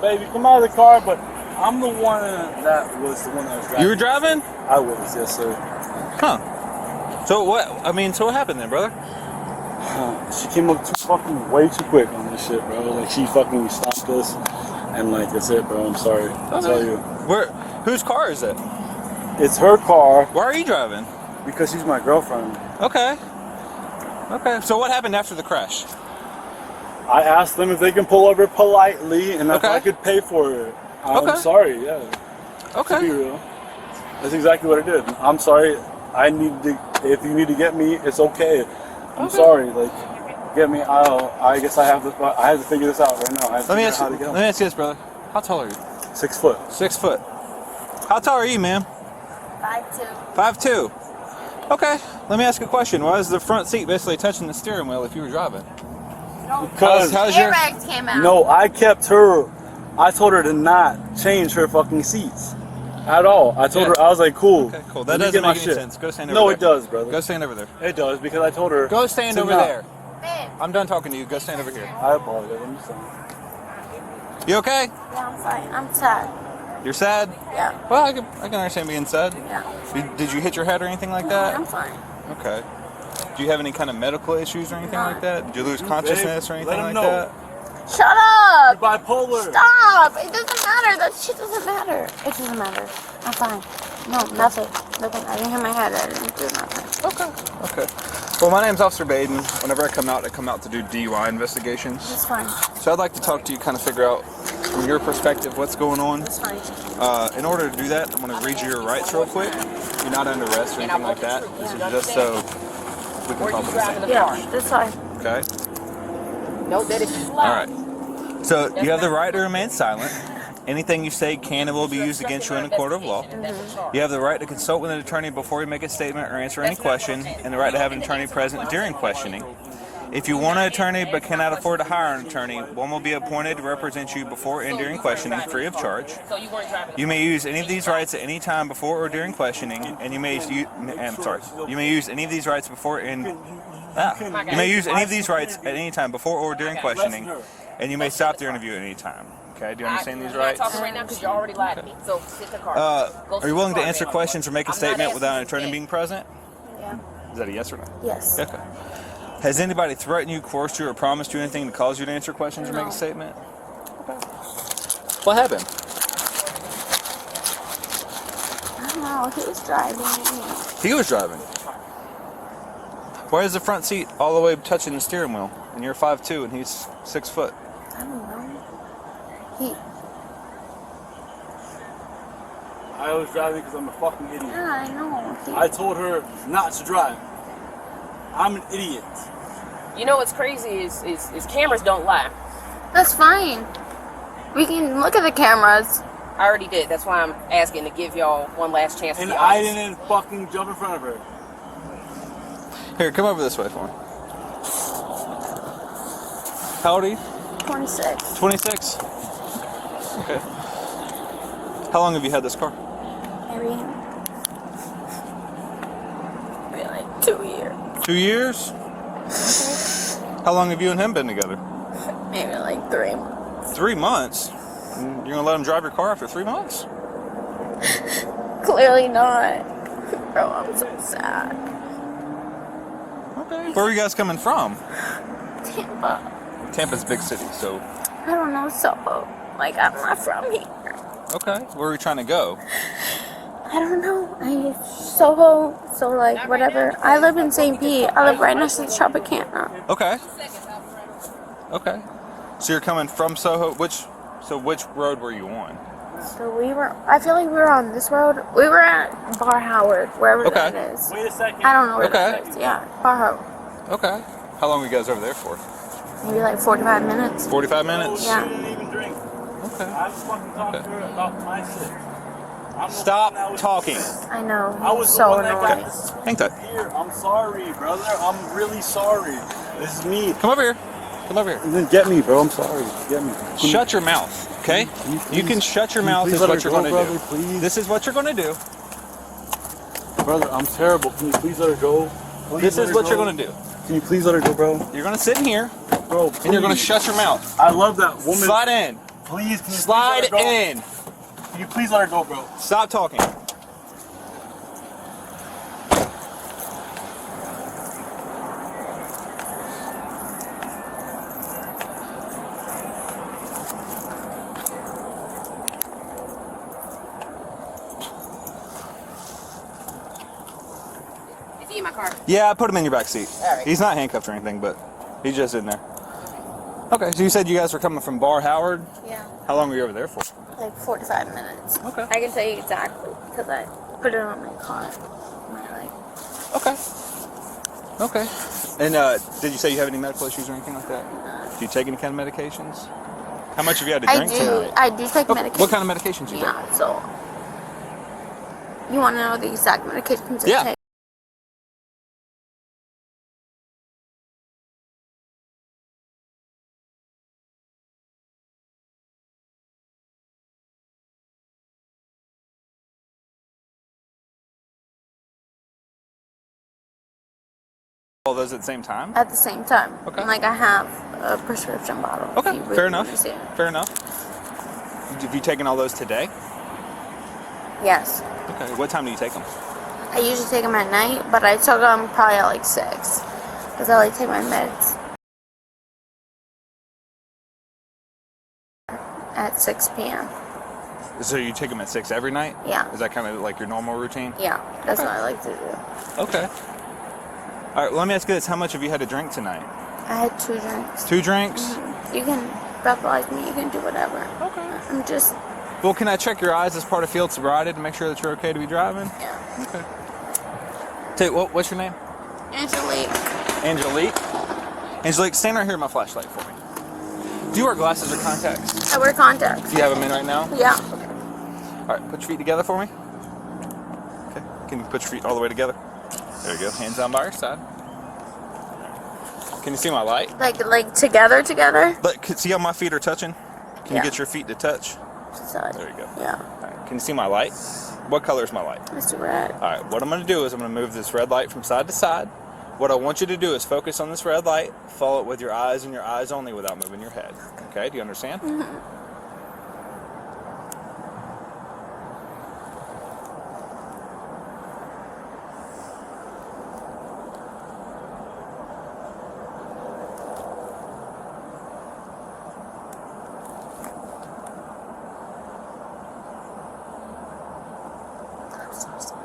Baby, come out of the car, but I'm the one that was the one that was driving. You were driving? I was, yes, sir. Huh. So what? So what happened then, brother? She came up way too quick on this shit, bro. Like, she fucking stopped us, and like, that's it, bro. I'm sorry. I'll tell you. Whose car is it? It's her car. Why are you driving? Because she's my girlfriend. Okay. Okay. So what happened after the crash? I asked them if they can pull over politely, and if I could pay for it. I'm sorry, yeah. Okay. To be real. That's exactly what I did. I'm sorry. If you need to get me, it's okay. I'm sorry. Like, get me out. I guess I have to figure this out right now. Let me ask you this, brother. How tall are you? 6 foot. 6 foot. How tall are you, ma'am? 5'2". 5'2". Okay. Let me ask you a question. Why is the front seat basically touching the steering wheel if you were driving? Because airbags came out. No, I told her to not change her fucking seats at all. I told her, I was like, cool. Okay, cool. That doesn't make any sense. Go stand over there. No, it does, brother. Go stand over there. It does, because I told her. Go stand over there. Babe. I'm done talking to you. Go stand over here. I apologize. I'm just saying. You okay? Yeah, I'm fine. I'm sad. You're sad? Yeah. Well, I can understand being sad. Yeah. Did you hit your head or anything like that? I'm fine. Okay. Do you have any kind of medical issues or anything like that? Did you lose consciousness or anything like that? Shut up! You're bipolar. Stop! It doesn't matter. That shit doesn't matter. It doesn't matter. I'm fine. No, nothing. Nothing. I didn't hit my head. I didn't do nothing. Okay. Well, my name's Officer Baden. Whenever I come out to do DUI investigations. It's fine. So I'd like to talk to you, kind of figure out from your perspective what's going on. It's fine. In order to do that, I'm going to read you your rights real quick. You're not under arrest or anything like that. This is just so we can talk about it. Yeah, that's fine. Okay? No, that is All right. So you have the right to remain silent. Anything you say can and will be used against you in a court of law. You have the right to consult with an attorney before you make a statement or answer any question, and the right to have an attorney present during questioning. If you want an attorney but cannot afford to hire an attorney, one will be appointed to represent you before and during questioning, free of charge. You may use any of these rights at any time before or during questioning, and you may use any of these rights before and you may use any of these rights at any time before or during questioning, and you may stop the interview at any time. Okay, do you understand these rights? I'm talking right now because you already lied to me. So sit the car. Are you willing to answer questions or make a statement without an attorney being present? Yeah. Is that a yes or no? Yes. Okay. Has anybody threatened you, coerced you, or promised you anything to cause you to answer questions or make a statement? Okay. What happened? I don't know. He was driving. He was driving. Why is the front seat all the way touching the steering wheel? And you're 5'2" and he's 6 foot. I don't know. I was driving because I'm a fucking idiot. Yeah, I know. I told her not to drive. I'm an idiot. You know what's crazy is cameras don't lie. That's fine. We can look at the cameras. I already did. That's why I'm asking to give y'all one last chance. And I didn't fucking jump in front of her. Here, come over this way for me. How old are you? 26. 26? Okay. How long have you had this car? Maybe like 2 years. 2 years? How long have you and him been together? Maybe like 3 months. 3 months? You're gonna let him drive your car after 3 months? Clearly not. Bro, I'm so sad. Okay. Where are you guys coming from? Tampa. Tampa's a big city, so... I don't know, Soho. Like, I'm not from here. Okay. Where are we trying to go? I don't know. Soho, so like, whatever. I live in St. Pete. I live right next to the Tropicana. Okay. Okay. So you're coming from Soho. Which road were you on? So I feel like we were on this road. We were at Bar Howard, wherever that is. Wait a second. I don't know where that is. Yeah, Bar Howard. Okay. How long were you guys over there for? Maybe like 45 minutes. 45 minutes? Yeah. Okay. I was fucking talking to her about my shit. Stop talking. I know. I was so the one that annoying. got Hang tight. here. I'm sorry, brother. I'm really sorry. This is me. Come over here. Come over here. And then get me, bro. I'm sorry. Get me. Shut your mouth, okay? You can shut your mouth is what you're going to do. Please? This is what you're going to do. Brother, I'm terrible. Can you please let her go? This is what you're going to do. Can you please let her go, bro? You're going to sit in here, Bro, and you're going to shut your mouth. I love that woman. Slide in. Please, can you Slide please let her go? in. Can you please let her go, bro? Stop talking. Is he in my car? Yeah, I put him in your back seat. All right. He's not handcuffed or anything, but he's just in there. Okay, so you said you guys were coming from Bar Howard? Yeah. How long were you over there for? Like 45 minutes. Okay. I can tell you exactly because I put it on my car. Okay. Okay. And did you say you have any medical issues or anything like that? Do you take any kind of medications? How much have you had to drink tonight? I do take medication. What kind of medications you take? Yeah, so you want to know the exact medications I Yeah. take? All those at the same time? At the same time. Okay. Like I have a prescription bottle. if Okay, you really fair enough. wanna see it. Fair enough. Have you taken all those today? Yes. Okay. What time do you take them? I usually take them at night, but I took them probably at like 6. Because I like take my meds at 6 p.m. So you take them at 6 every night? Yeah. Is that kind of like your normal routine? Yeah, that's what I like to do. Okay. All right, well, let me ask you this. How much have you had to drink tonight? I had 2 drinks. 2 drinks? You can breathalyze me, you can do whatever. Okay. I'm just, Well, can I check your eyes as part of field sobriety to make sure that you're okay to be driving? yeah. Okay. Tell you, what's your name? Angelique. Angelique? Angelique, stand right here with my flashlight for me. Do you wear glasses or contacts? I wear contacts. Do you have them in right now? Yeah. All right, put your feet together for me. Okay. Can you put your feet all the way together? There you go. Hands down by your side. Can you see my light? Like together? Look, see how my feet are touching? Can Yeah. you get your feet to touch? So, There you go. yeah. All right. Can you see my light? What color is my light? It's red. All right. What I'm going to do is I'm going to move this red light from side to side. What I want you to do is focus on this red light, follow it with your eyes and your eyes only without moving your head. Okay? Do you understand? Mm-hmm. I'm so sorry.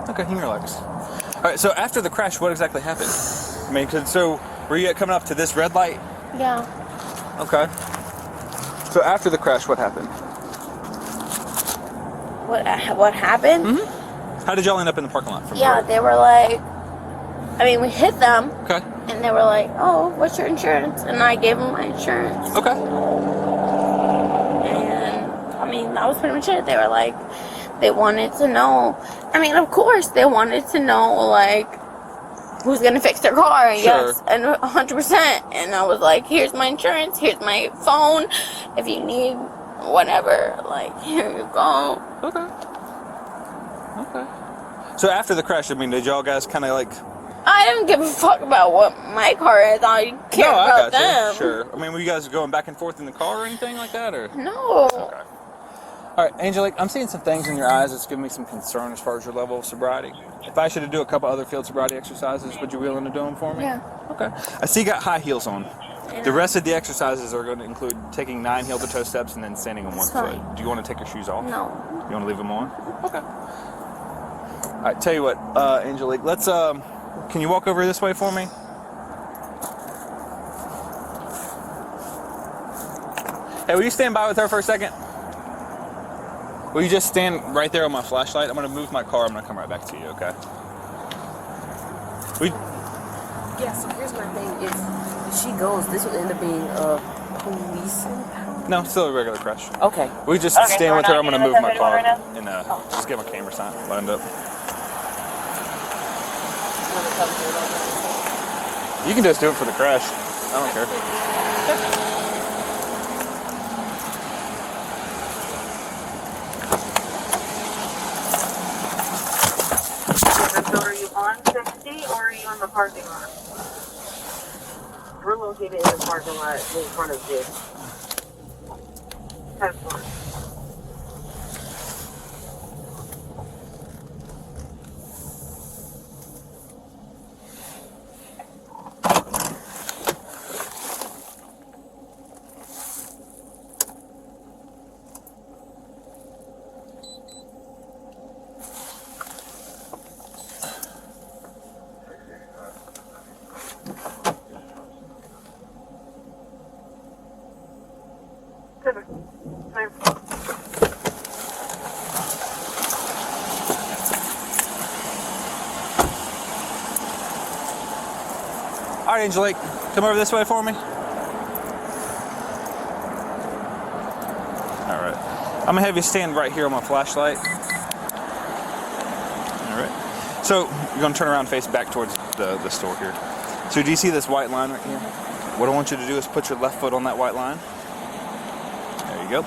Okay, you can relax. All right, so after the crash, what exactly happened? I mean, so were you coming up to this red light? Yeah. Okay. So after the crash, what happened? What happened? Mm-hmm. How did y'all end up in the parking lot? From Yeah, they were like, I mean, we hit them, Okay. and they were like, "Oh, what's your insurance?" And I gave them my insurance. Okay. And I mean, that was pretty much it. They were like, they wanted to know. I mean, of course, they wanted to know like who's gonna fix their car. Sure. Yes, and 100%. And I was like, "Here's my insurance. Here's my phone. If you need whatever, like, here you go." Okay. Okay. So after the crash, I mean, did y'all guys kind of like? I didn't give a fuck about what my car is. I care No, I about got them. you. Sure. I mean, were you guys going back and forth in the car or anything like that, or? No. Okay. All right, Angelique, I'm seeing some things in your eyes that's giving me some concern as far as your level of sobriety. If I should do a couple other field sobriety exercises, would you be willing to do them for me? Yeah. Okay. I see you got high heels on. The rest of the exercises are going to include taking 9 heel-to-toe steps and then standing on one foot. Do you want to take your shoes off? No. You want to leave them on? Okay. All right, tell you what, Angelique, let's, can you walk over this way for me? Hey, will you stand by with her for a second? Will you just stand right there on my flashlight? I'm going to move my car. I'm going to come right back to you, okay? Yeah, so here's my thing. If she goes, this will end up being a police impound? No, still a regular crash. Okay. We just stand with her. I'm going to move my car and just get my camera lined up. You can just do it for the crash. I don't care. So are you on 60 or are you in the parking lot? We're located in the parking lot in front of you. That's fine. All right, Angelique, come over this way for me. All right. I'm going to have you stand right here on my flashlight. All right. So you're going to turn around and face back towards the store here. So do you see this white line right here? What I want you to do is put your left foot on that white line. There you go.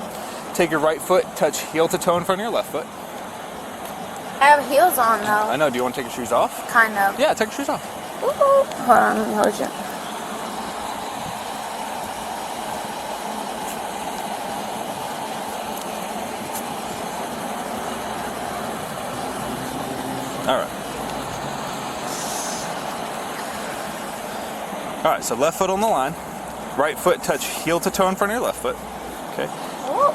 Take your right foot, touch heel to toe in front of your left foot. I have heels on though. I know. Do you want to take your shoes off? Kind of. Yeah, take your shoes off. Hold on, let me hold you. All right. All right, so left foot on the line. Right foot touch heel to toe in front of your left foot. Okay. Oh.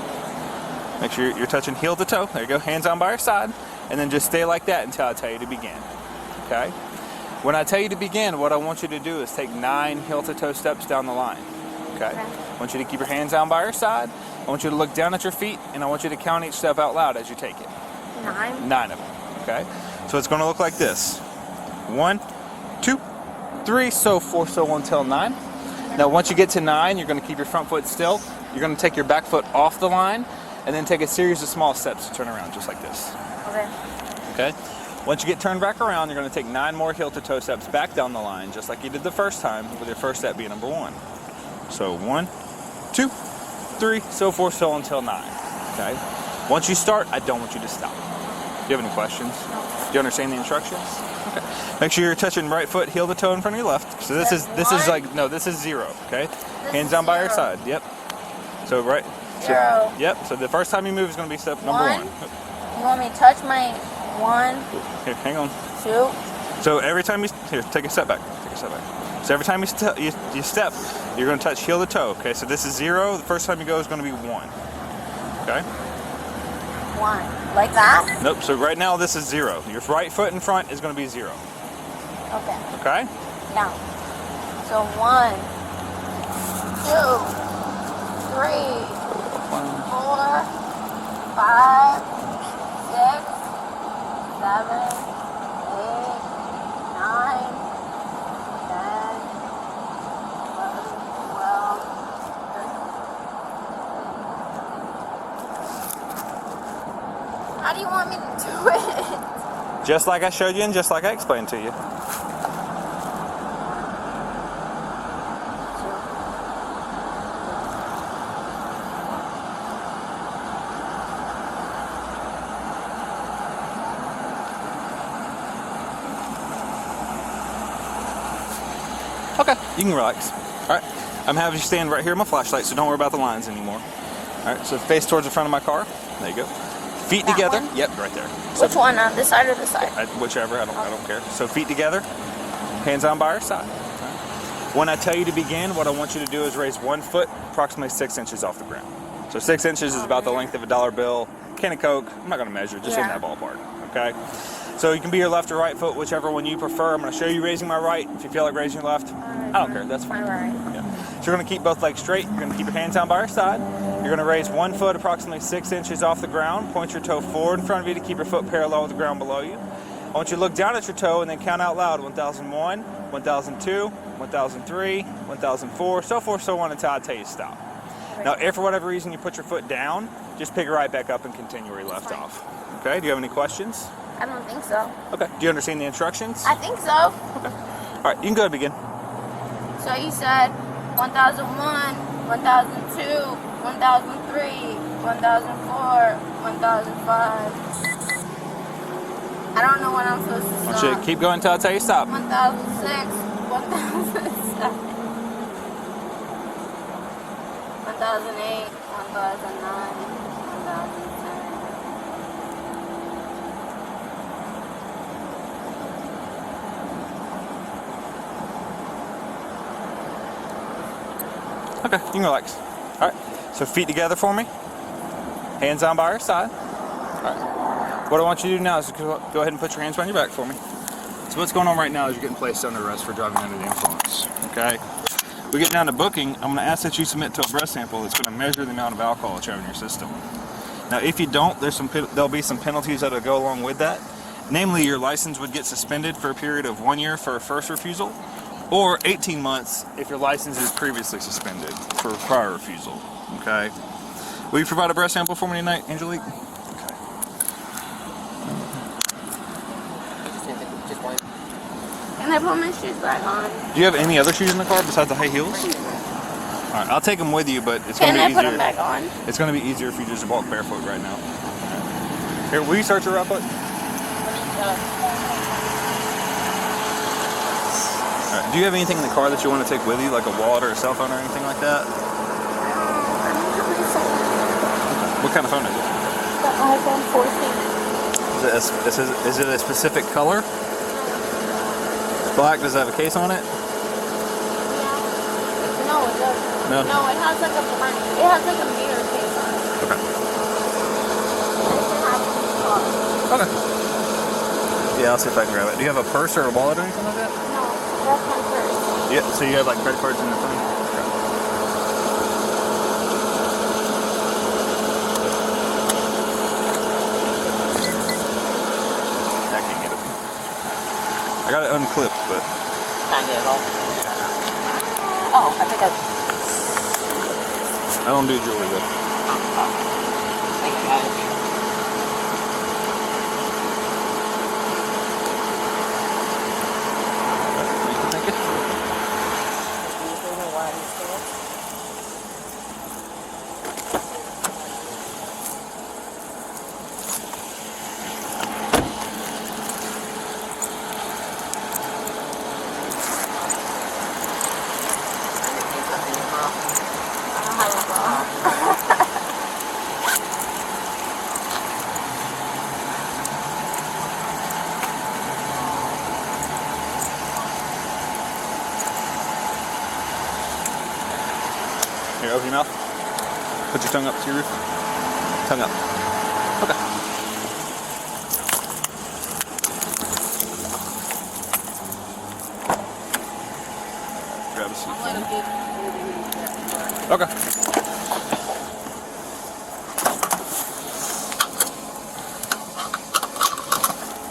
Make sure you're touching heel to toe. There you go. Hands on by your side. And then just stay like that until I tell you to begin. Okay? When I tell you to begin, what I want you to do is take 9 heel to toe steps down the line. Okay? I want you to keep your hands down by your side. I want you to look down at your feet, and I want you to count each step out loud as you take it. 9? 9 of them. Okay? So it's going to look like this. 1, 2, 3, so 4, so until 9. Now once you get to 9, you're going to keep your front foot still. You're going to take your back foot off the line, and then take a series of small steps to turn around, just like this. Okay. Okay? Once you get turned back around, you're going to take 9 more heel-to-toe steps back down the line, just like you did the first time, with your first step being number 1. So 1, 2, 3, so forth, so until 9. Okay? Once you start, I don't want you to stop. Do you have any questions? Do you understand the instructions? Okay. Make sure you're touching right foot heel to toe in front of your left. So this is like, no, this is 0. Okay? Hands down by your side. Yep. So right. 0. Yep. So the first time you move is going to be step number 1. You want me to touch my 1? Here, hang on. 2. So every time you take a step back. Take a step back. So every time you step, you're going to touch heel to toe. Okay. So this is 0. The first time you go is going to be 1. Okay. 1. Like that? Nope. So right now this is 0. Your right foot in front is going to be 0. Okay. Okay. Now. So 1, 2, 3, 4, 5, 6, 7, 8, 9, 10, 11, 12, 13. How do you want me to do it? Just like I showed you and just like I explained to you. Okay, you can relax. All right, I'm having you stand right here with my flashlight, so don't worry about the lines anymore. All right, so face towards the front of my car. There you go. Feet That together. one? Yep, right there. Which one? On this side or this side? Whichever. I don't care. So feet together. Hands on by our side. When I tell you to begin, what I want you to do is raise 1 foot, approximately 6 inches off the ground. So 6 inches is about the length of a $1 bill. Can of Coke. I'm not going to measure. Just in Yeah. that ballpark. Okay. So you can be your left or right foot, whichever one you prefer. I'm going to show you raising my right. If you feel like raising your left, I don't care. That's fine. All right. Yeah. So you're going to keep both legs straight. You're going to keep your hands down by your side. You're going to raise 1 foot approximately 6 inches off the ground. Point your toe forward in front of you to keep your foot parallel with the ground below you. I want you to look down at your toe and then count out loud. 1001, 1002, 1003, 1004, so forth, so on until I tell you to stop. Now, if for whatever reason you put your foot down, just pick it right back up and continue where you left off. Okay, do you have any questions? I don't think so. Okay, do you understand the instructions? I think so. All right, you can go ahead and begin. So you said 1001, 1002, 1003, 1004, 1005. I don't know when I'm supposed to I want stop. you to keep going until I tell you to stop. 1006, 1007, 1008, 1009, 1010. Okay, you can relax. All right, so feet together for me. Hands on by our side. All right. What I want you to do now is go ahead and put your hands behind your back for me. So what's going on right now is you're getting placed under arrest for driving under the influence. Okay. We get down to booking. I'm going to ask that you submit to a breath sample that's going to measure the amount of alcohol that you have in your system. Now, if you don't, there'll be some penalties that'll go along with that. Namely, your license would get suspended for a period of 1 year for a first refusal, or 18 months if your license is previously suspended for a prior refusal. Okay. Will you provide a breath sample for me tonight, Angelique? Can I put my shoes back on? Do you have any other shoes in the car besides the high heels? All right, I'll take them with you, but it's going Can to I be put them easier. back on? It's going to be easier if you just walk barefoot right now. Here, will you start your right foot? All right, do you have anything in the car that you want to take with you, like a wallet or a cell phone or anything like that? What kind of phone is it? The iPhone 14. Is it a specific color? Black. Does it have a case on it? Yeah. No, it doesn't. No? No, it has like a blank. It has like a mirror case on it. Okay. It should have it in the car. Okay. Yeah, I'll see if I can grab it. Do you have a purse or a wallet or anything like that? No, that's my purse. Yeah, so you have like credit cards in the phone? Okay. I can't get it. I got it unclipped, but... Can't get it all. Oh, I think I don't do jewelry though. Thank you, guys. Thank you. Here, open your mouth. Put your tongue up to your roof. Tongue up. Okay. Grab a seat. Okay.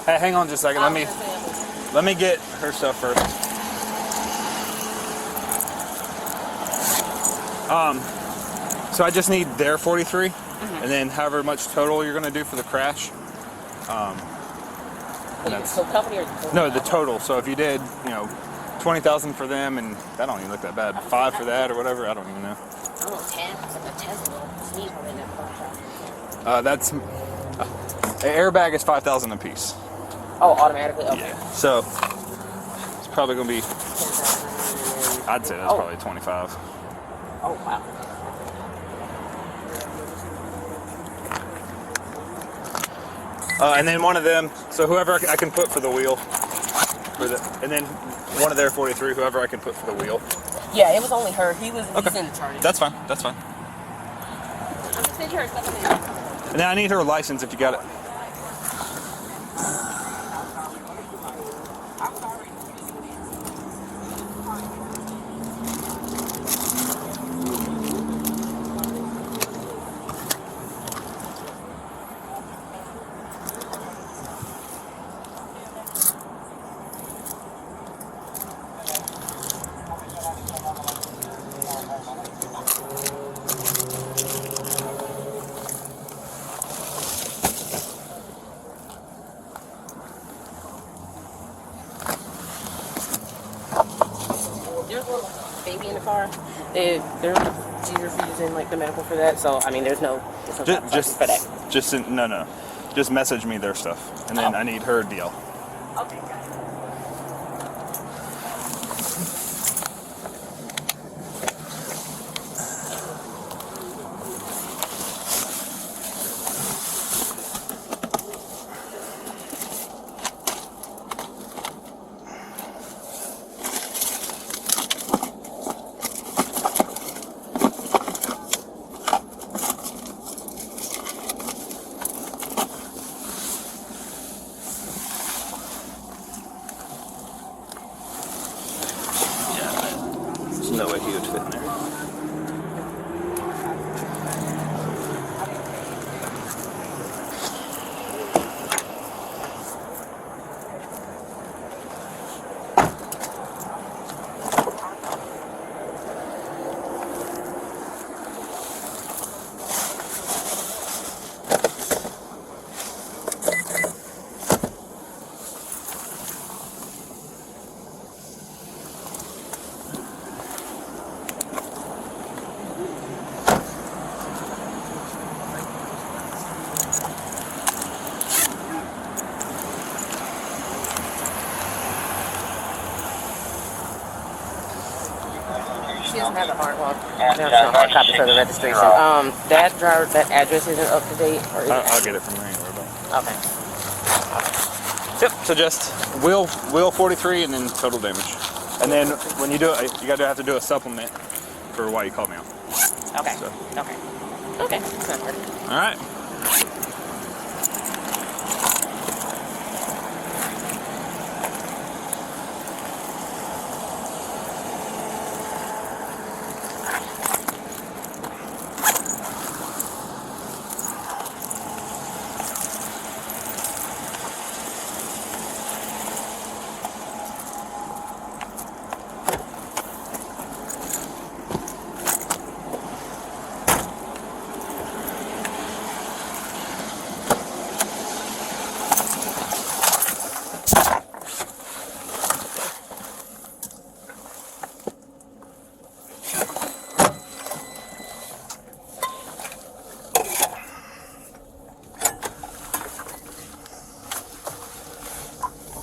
Hey, hang on just a second. Let me get her stuff first. So I just need their 43, and then however much total you're gonna do for the crash. So company or No, the total. So if you did, 20,000 for them, and that don't even look that bad. 5 for that or whatever. I don't even know. I don't know, 10. It's like a 10's a little sneeze when they never That's an airbag is 5,000 a piece. Oh, automatically? Okay. Yeah. So it's probably gonna be. 10,000. I'd say that's probably 25. Oh, wow. And then one of them, so whoever I can put for the wheel. And then one of their 43, whoever I can put for the wheel. Yeah, it was only her. He's in the charge. That's fine. That's fine. And then I need her license if you got it. There's a little baby in the car. She's refusing like the medical for that. So I mean, there's no Just for that. No. Just message me their stuff, and then I need her deal. Okay. No way he would fit in there. She doesn't have a hard one. There's no hard copy for the registration. That driver, that address isn't up to date, or is it? I'll get it from there. Ain't worried about it. Okay. Yep. So just wheel 43 and then total damage. And then when you do it, you gotta have to do a supplement for why you called me out. Okay. So. Okay. Okay. Sounds good. All right.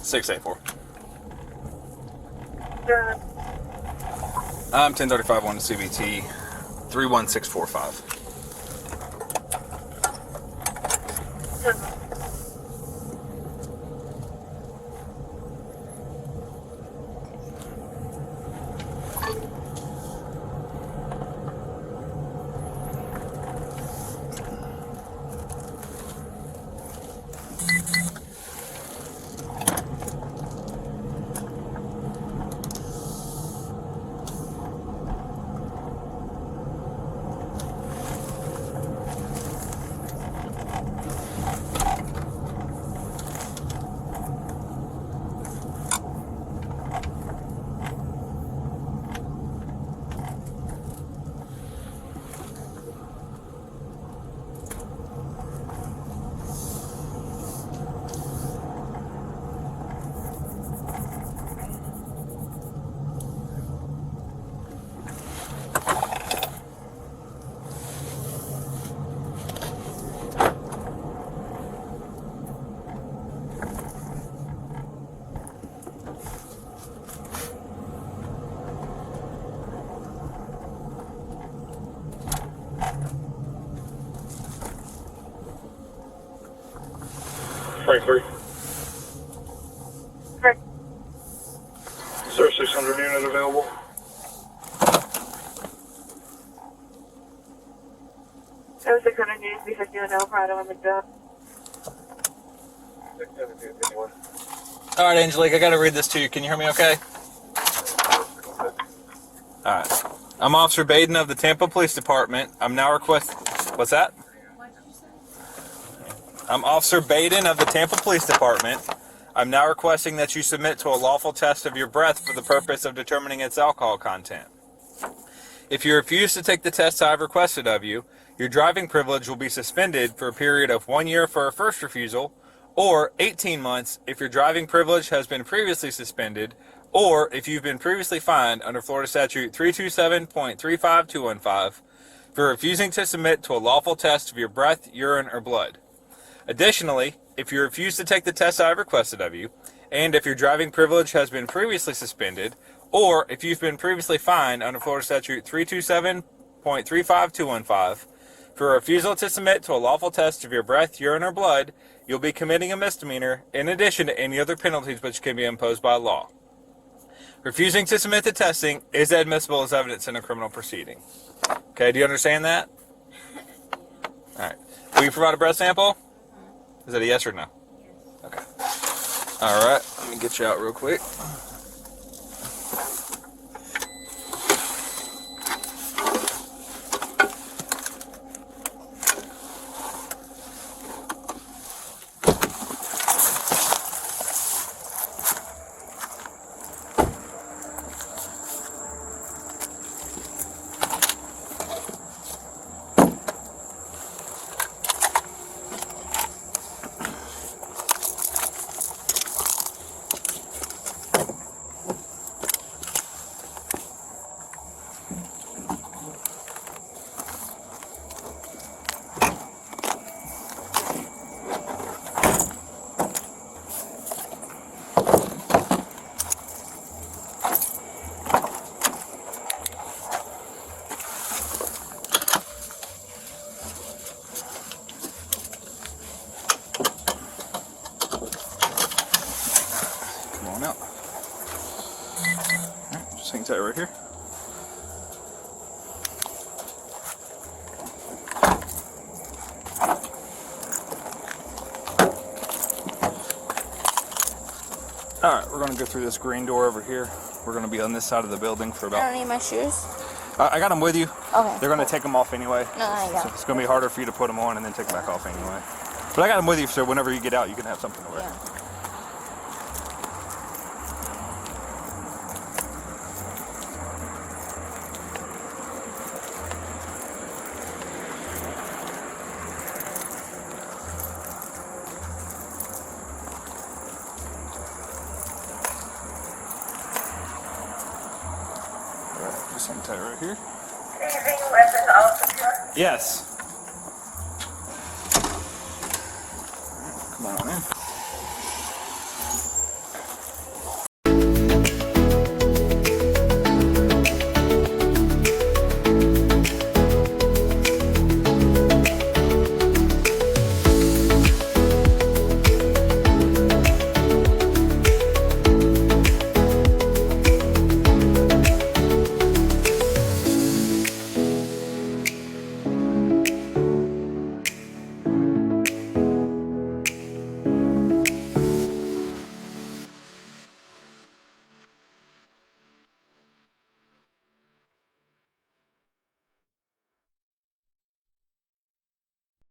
Six 8-4. I'm 1035 on the CBT 31645. 23. Correct. Sir, 600 unit available. That was 600 units, B50 on El Prado on the job. 600 units anywhere. All right, Angelique, I got to read this to you. Can you hear me okay? All right. I'm Officer Baden of the Tampa Police Department. I'm now requesting... What's that? I'm Officer Baden of the Tampa Police Department. I'm now requesting that you submit to a lawful test of your breath for the purpose of determining its alcohol content. If you refuse to take the test I've requested of you, your driving privilege will be suspended for a period of 1 year for a first refusal, or 18 months if your driving privilege has been previously suspended, or if you've been previously fined under Florida Statute 327.35215 for refusing to submit to a lawful test of your breath, urine, or blood. Additionally, if you refuse to take the test I have requested of you, and if your driving privilege has been previously suspended, or if you've been previously fined under Florida Statute 327.35215 for refusal to submit to a lawful test of your breath, urine, or blood, you'll be committing a misdemeanor in addition to any other penalties which can be imposed by law. Refusing to submit to testing is admissible as evidence in a criminal proceeding. Okay, do you understand that? All right. Will you provide a breath sample? Is that a yes or no? Yes. Okay. All right. Let me get you out real quick. Out. Right, just hang tight right here. Alright, we're going to go through this green door over here. We're going to be on this side of the building for about... I don't need my shoes. I got them with you. Okay. They're going to take them off anyway. No, I got so it's going to be harder for you to put them on and then take them back off anyway. But I got them with you, so whenever you get out, you can have something to wear. Yeah. Just hang tight right here. Yes. Come on in.